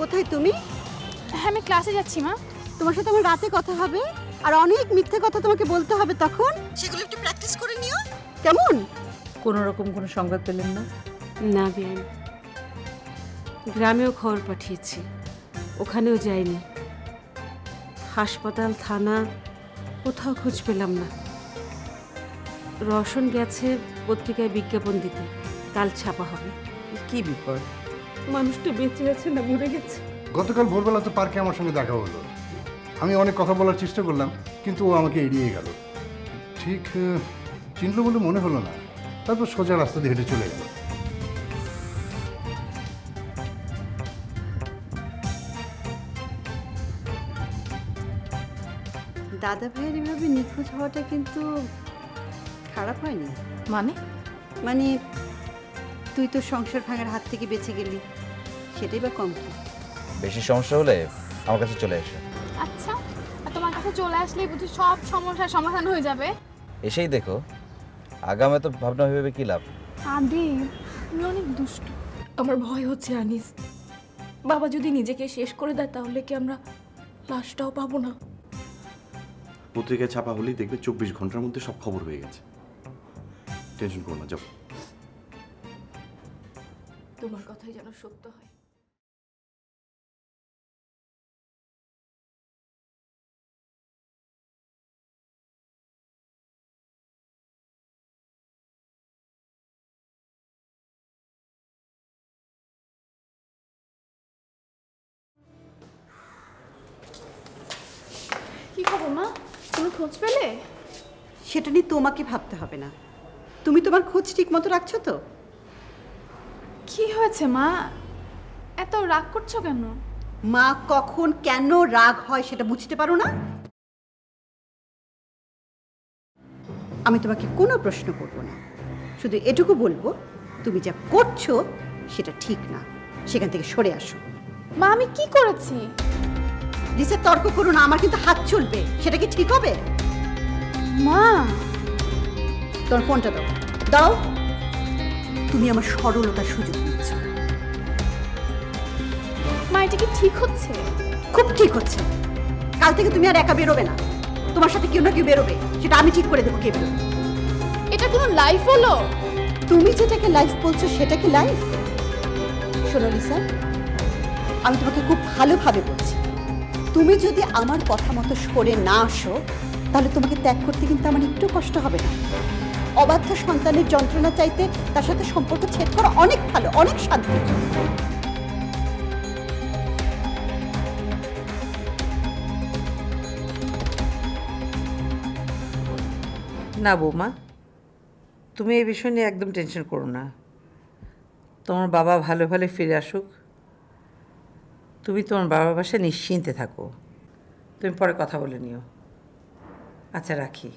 কোথায় তুমি? হ্যাঁ আমি ক্লাসে যাচ্ছি মা। তোমার সাথে আমার রাতে কথা হবে, আর অনেক মিথ্যে কথা তোমাকে বলতে হবে, তখন সেগুলো একটু প্র্যাকটিস করে নিও, কেমন? কোনো রকম কোনো সংবাদ পেলেন না? না বেআইন, গ্রামেও খবর পাঠিয়েছি, ওখানেও যাইনি। হাসপাতাল, থানা, কোথাও খোঁজ পেলাম না। রওশন গেছে পত্রিকায় বিজ্ঞাপন দিতে, কাল ছাপা হবে। কি বিপদ? মানুষটা বেঁচে আছে না মরে গেছে? গতকাল ভোরবেলা তো পার্কে আমার সঙ্গে দেখা হলো। আমি অনেক কথা বলার চেষ্টা করলাম, কিন্তু ও আমাকে এড়িয়ে গেল। ঠিক চিনল বলে মনে হলো না। তারপর সোজা রাস্তা দিয়ে হেঁটে চলে গেল। দাদা ভাইয়ের এভাবে নিখোঁজ হওয়াটা কিন্তু খারাপ হয়নি। মানে তুই তো সংসার ভাঙার হাত থেকে বেঁচে গেলি, সেটাই বা কম কি? বেশি সমস্যা হলে আমার কাছে চলে এসো। আচ্ছা, আর তোমার কাছে চলে আসলেই বুঝি সব সমস্যার সমাধান হয়ে যাবে? এসেই দেখো, আগামে তো ভাবনা ভেবে কি লাভ? আদি, তুমি অনেক দুষ্ট। আমার ভয় হচ্ছে আনিস, বাবা যদি নিজেকে শেষ করে দেয় তাহলে কি আমরা লাশটাও পাবো না? পত্রিকায় ছাপা হলেই দেখবে 24 ঘন্টার মধ্যে সব খবর হয়ে গেছে। টেনশন করো না, যাও। তোমার কথাই যেন সত্য হয়। কি খবর মা, কোনো খোঁজ পেলে? সেটা নিয়ে তোমাকে ভাবতে হবে না। তুমি তোমার খোঁজ ঠিক মতো রাখছো তো? কি হয়েছে মা, এত রাগ করছো কেন? মা কখন কেন রাগ হয় সেটা বুঝতে পারো না? আমি তোমাকে কোনো প্রশ্ন করব না, শুধু এটুকু বলবো, তুমি যা করছো সেটা ঠিক না, সেখান থেকে সরে আসো। মা আমি কি করেছি? রিসে তর্ক করো না, আমার কিন্তু হাত চলবে, সেটা কি ঠিক হবে? মা তোমার ফোনটা দাও। দাও। তুমি আমার সরলতার সুযোগ নিচ্ছ। মা এটা কি ঠিক হচ্ছে? খুব ঠিক হচ্ছে। কাল থেকে তুমি আর একা বেরোবে না, তোমার সাথে কেউ না কেউ বেরোবে, সেটা আমি ঠিক করে দেবো কে বেরোবে। এটা কোনো লাইফ হলো? তুমি যেটাকে লাইফ বলছো সেটা কি লাইফ? শোনো লিসা, আমি তোমাকে খুব ভালোভাবে বলছি, তুমি যদি আমার কথা মতো সরে না আসো তাহলে তোমাকে ত্যাগ করতে কিন্তু আমার একটু কষ্ট হবে না। অবাধ্য সন্তানের যন্ত্রণা চাইতে তার সাথে সম্পর্ক ছেদ করা অনেক ভালো, অনেক শান্তি। না বৌমা, তুমি এই বিষয় নিয়ে একদম টেনশন করো না। তোমার বাবা ভালো ভালো ফিরে আসুক, তুমি তোমার বাবার বাসায় নিশ্চিন্তে থাকো। তুমি পরে কথা বলে নিও। আচ্ছা রাখি।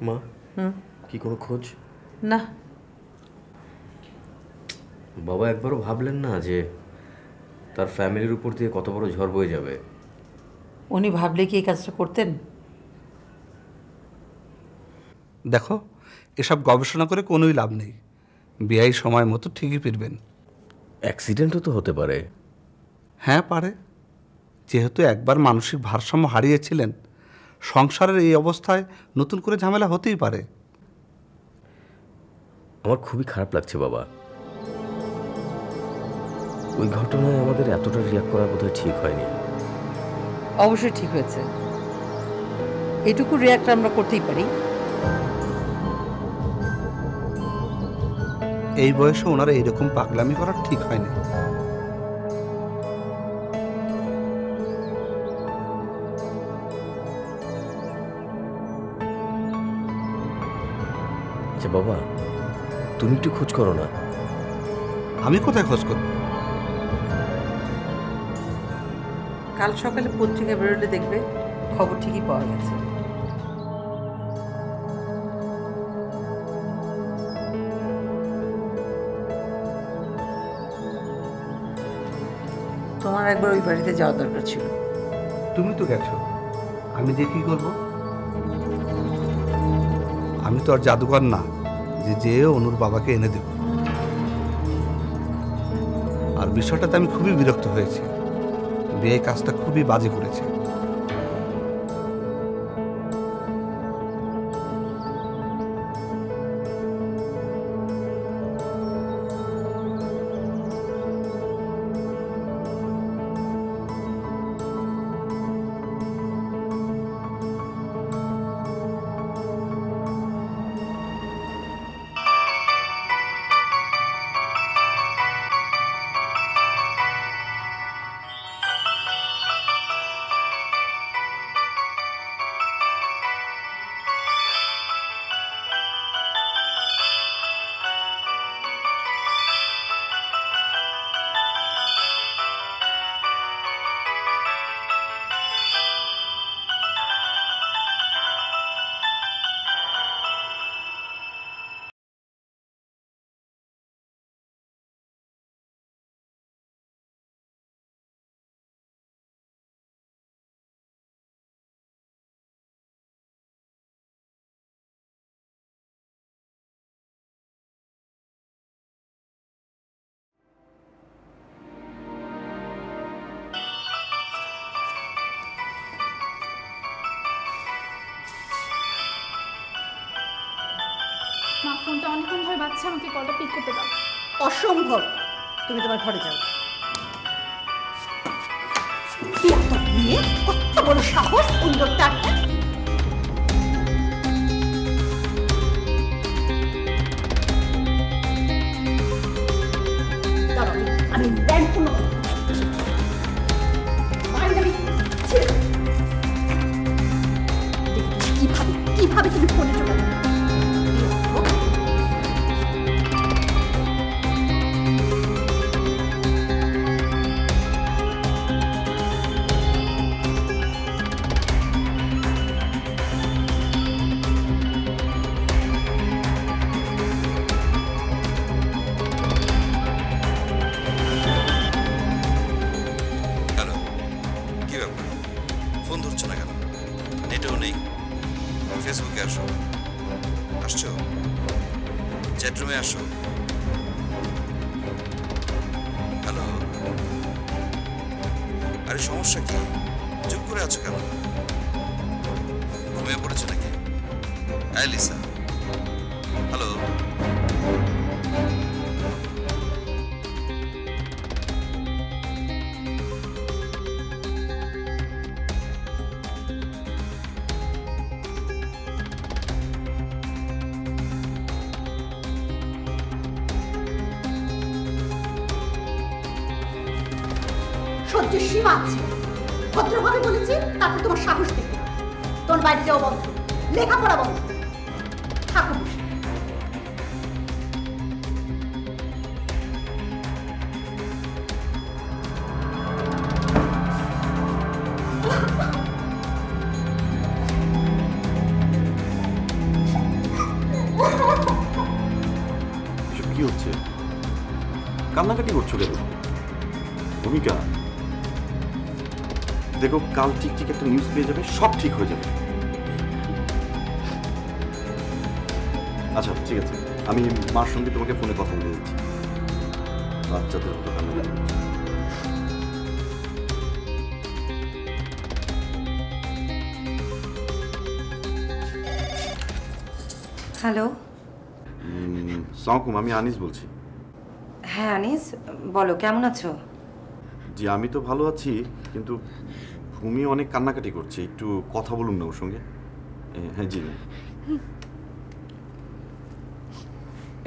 মা, কি কোনো খোঁজ? না। বাবা একবারও ভাবলেন না যে তার ফ্যামিলির উপর দিয়ে কত বড় ঝড় বয়ে যাবে? উনি ভাবলে কি এই কাজটা করতেন? দেখো, এসব গবেষণা করে কোনোই লাভ নেই। বিআই সময় মতো ঠিকই ফিরবেন। অ্যাক্সিডেন্টও তো হতে পারে। হ্যাঁ পারে, যেহেতু একবার মানসিক ভারসাম্য হারিয়েছিলেন, সংসারের এই অবস্থায় নতুন করে ঝামেলা হতেই পারে। আমার খুবই খারাপ লাগছে বাবা। ওই ঘটনায় আমাদের এতটা রিয়াক্ট করা বোধহয় ঠিক হয়নি। অবশ্যই ঠিক হয়েছে, এটুকু রিয়াক্ট আমরা করতেই পারি। এই বয়সে ওনারা এইরকম পাগলামি করা ঠিক হয়নি। আচ্ছা বাবা, তুমি একটু খোঁজ করো না। আমি কোথায় খোঁজ করব? কাল সকালে পত্রিকা বেরোলে দেখবে খবর ঠিকই পাওয়া গেছে। তোমার একবার ওই বাড়িতে যাওয়া দরকার ছিল। তুমি তো গেছো, আমি যে কি করব? আমি তো আর জাদুকর না যে অনুর বাবাকে এনে দেব। আর বিষয়টাতে আমি খুবই বিরক্ত হয়েছি। বিয়ে কাজটা খুবই বাজে করেছে। মা ফোনটা অনেকক্ষণ ধরে বাজছে, আমাকে কলটা পিক করতে দাও। অসম্ভব, তুমি তোমার ঘরে যাও। নিয়ে কত বড় সাহস ওই লোকটা! আমি ব্যাংক কিভাবে কিভাবে তুমি ফোনে চলে যাবে? ফেসবুকে আসো, আসছো, চ্যাটরুমে আসো। হ্যালো, আরে সমস্যা কি? চুপ করে আছো কেন? ঘুমিয়ে পড়েছো নাকি? Lisa, hello. সহ্যের সীমা আছে। ভদ্রভাবে বলেছি, তারপর তোমার সাহস দেখবে না। তোমার বাইরে যাওয়া বন্ধ, লেখাপড়া বন্ধ, থাকো বসে। কি হচ্ছে? কান্নাকাটি করছো কেন? ভূমিকা, দেখো কাল ঠিক ঠিক একটা নিউজ পেয়ে যাবে, সব ঠিক হয়ে যাবে। আচ্ছা ঠিক আছে, আমি মার সঙ্গে তোমাকে ফোনে কথা বলে দিচ্ছি। বাচ্চাদের মতো কান্নাকাটি করছে। হ্যালো। সালামালাইকুম, আমি আনিস বলছি। হ্যাঁ আনিস, বলো কেমন আছো? জি আমি তো ভালো আছি, কিন্তু ভূমি অনেক কান্নাকাটি করছে, একটু কথা বলুন না ওর সঙ্গে। হ্যাঁ জি।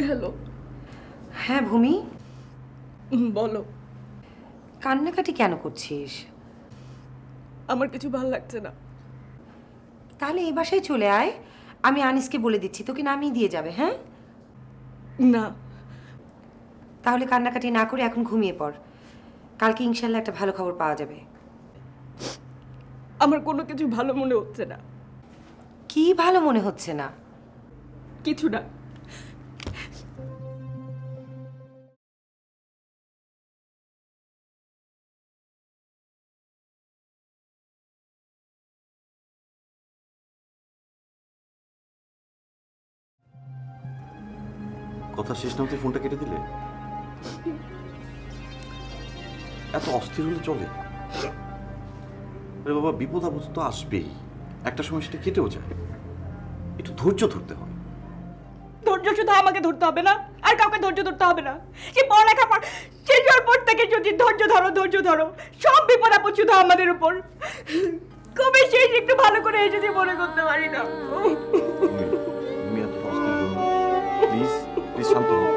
হ্যালো। হ্যাঁ ভূমি বলো। কান্নাকাটি কেন করছিস? আমার কিছু ভালো লাগছে না। তাহলে এই বাসায় চলে আয়, আমি আনিসকে বলে দিচ্ছি, তোকে নামিয়ে দিয়ে যাবে। হ্যাঁ না, তাহলে কান্নাকাটি না করে এখন ঘুমিয়ে পড়, কালকে ইনশাল্লাহ একটা ভালো খবর পাওয়া যাবে। আমার কোনো কিছু ভালো মনে হচ্ছে না। কি ভালো মনে হচ্ছে না? কিছু না। কথা শেষ না হতে ফোনটা কেটে দিলে? এত অস্থির হলে চলে? আরে বাবা, বিপদ আপদ তো আসবেই, একটা সময় সেটা কেটেও যায়। একটু ধৈর্য ধরতে হয়। ধৈর্য শুধু আমাকে ধরতে হবে না, আর কাউকে ধৈর্য ধরতে হবে না। সে পড়ালেখা শেষ হওয়ার পর থেকে যদি ধৈর্য ধরো, সব বিপদ আপদ শুধু আমাদের উপর। কবে শেষ একটু ভালো করে যদি মনে করতে পারি না। তুমি এত অস্থির হো না, প্লিজ প্লিজ শান্ত হও।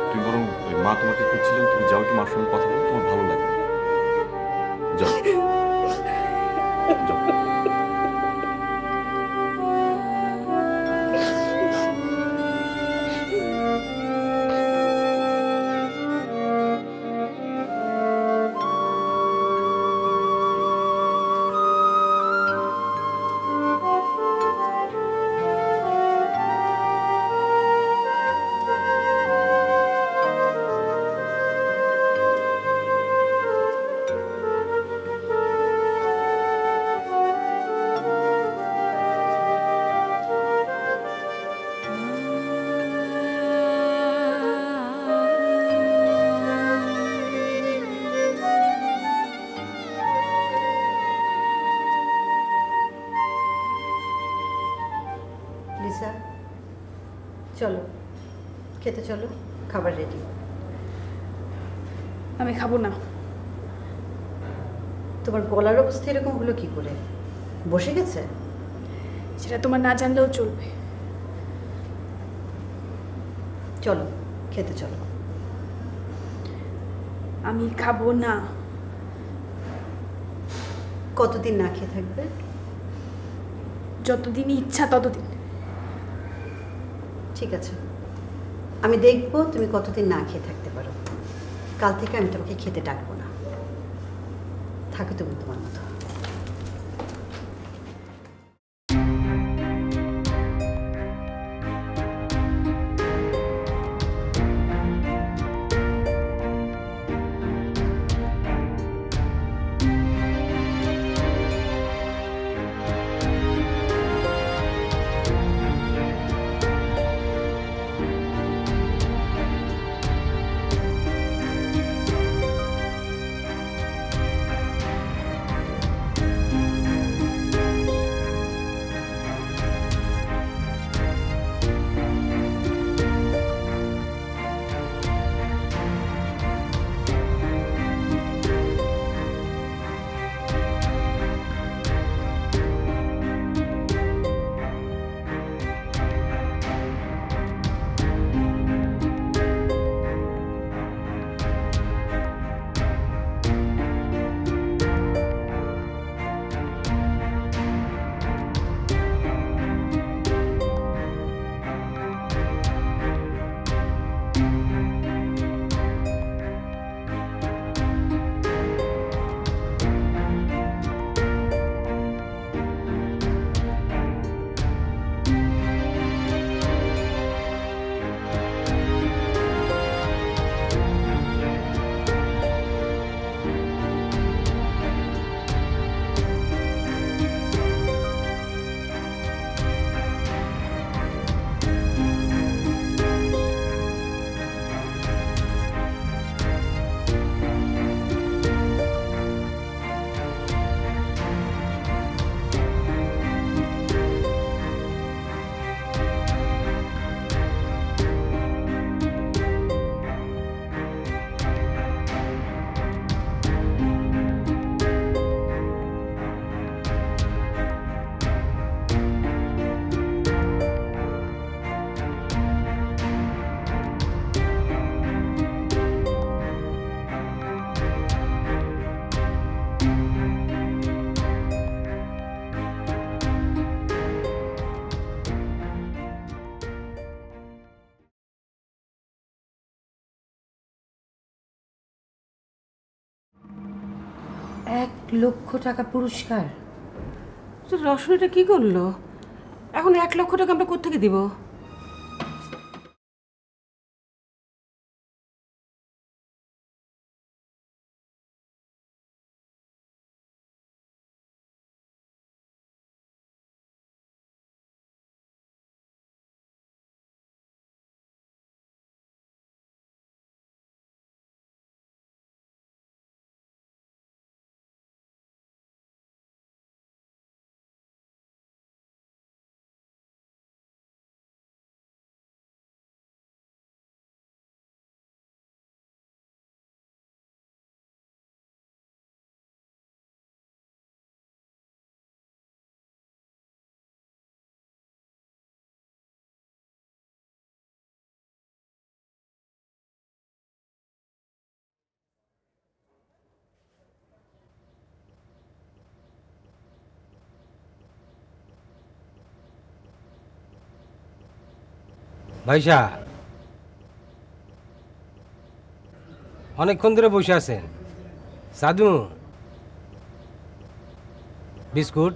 তুমি বরং মা তোমাকে খুঁজছিলেন, তুমি যাও, একটু মার সঙ্গে কথা বলো, তোমার ভালো লাগবে। যাও যাও। লিসা, চলো খেতে চলো, খাবার রেডি। আমি খাবো না। তোমার গলার অবস্থা এরকম হলো কি করে? বসে গেছে? সেটা তোমার না জানলেও চলবে। চলো খেতে চলো। আমি খাবো না। কতদিন না খেয়ে থাকবে? যতদিন ইচ্ছা ততদিন। ঠিক আছে, আমি দেখবো তুমি কতদিন না খেয়ে থাকতে পারো। কাল থেকে আমি তোমাকে খেতে ডাকবো না। থাকো তুমি তোমার মতো। ৳1,00,000 পুরস্কার? রসন এটা কি করলো? এখন 1,00,000 টাকা আমরা কোত্থেকে দিব? ভাইসা অনেকক্ষণ ধরে বসে আছেন। সাধু বিস্কুট।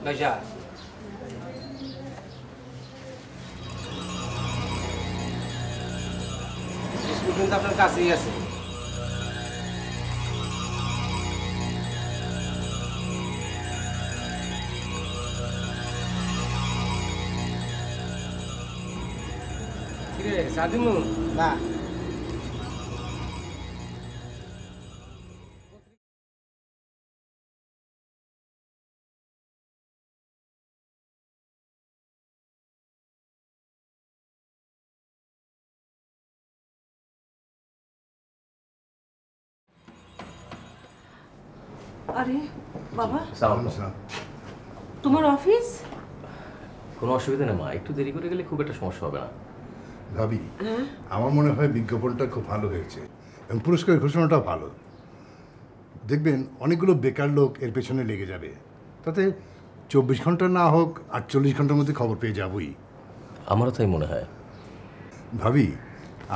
ভাইসা বিস্কুট কিন্তু আপনার কাছেই আছে। কিরে সাধু না আরে বাবা, সালাম। তোমার অফিস? কোনো অসুবিধা নেই মা, একটু দেরি করে গেলে খুব একটা সমস্যা হবে না। ভাবি, আমার মনে হয় বিজ্ঞাপনটা খুব ভালো হয়েছে এবং পুরস্কারের ঘোষণাটাও ভালো। দেখবেন অনেকগুলো বেকার লোক এর পেছনে লেগে যাবে, তাতে 24 ঘন্টা না হোক 48 ঘন্টার মধ্যে খবর পেয়ে যাবই। আমারও তাই মনে হয়। ভাবি,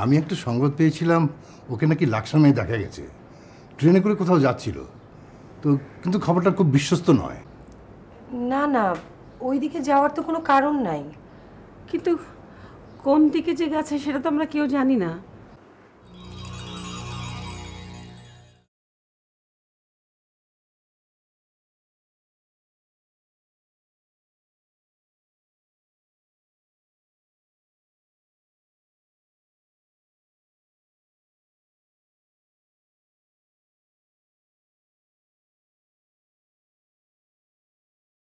আমি একটা সংবাদ পেয়েছিলাম ওকে নাকি লাকসামে দেখা গেছে, ট্রেনে করে কোথাও যাচ্ছিল তো, কিন্তু খবরটা খুব বিশ্বস্ত নয়। না না, ওইদিকে যাওয়ার তো কোনো কারণ নাই। কিন্তু কোন দিকে যে গেছে সেটা তো আমরা কেউ জানি না।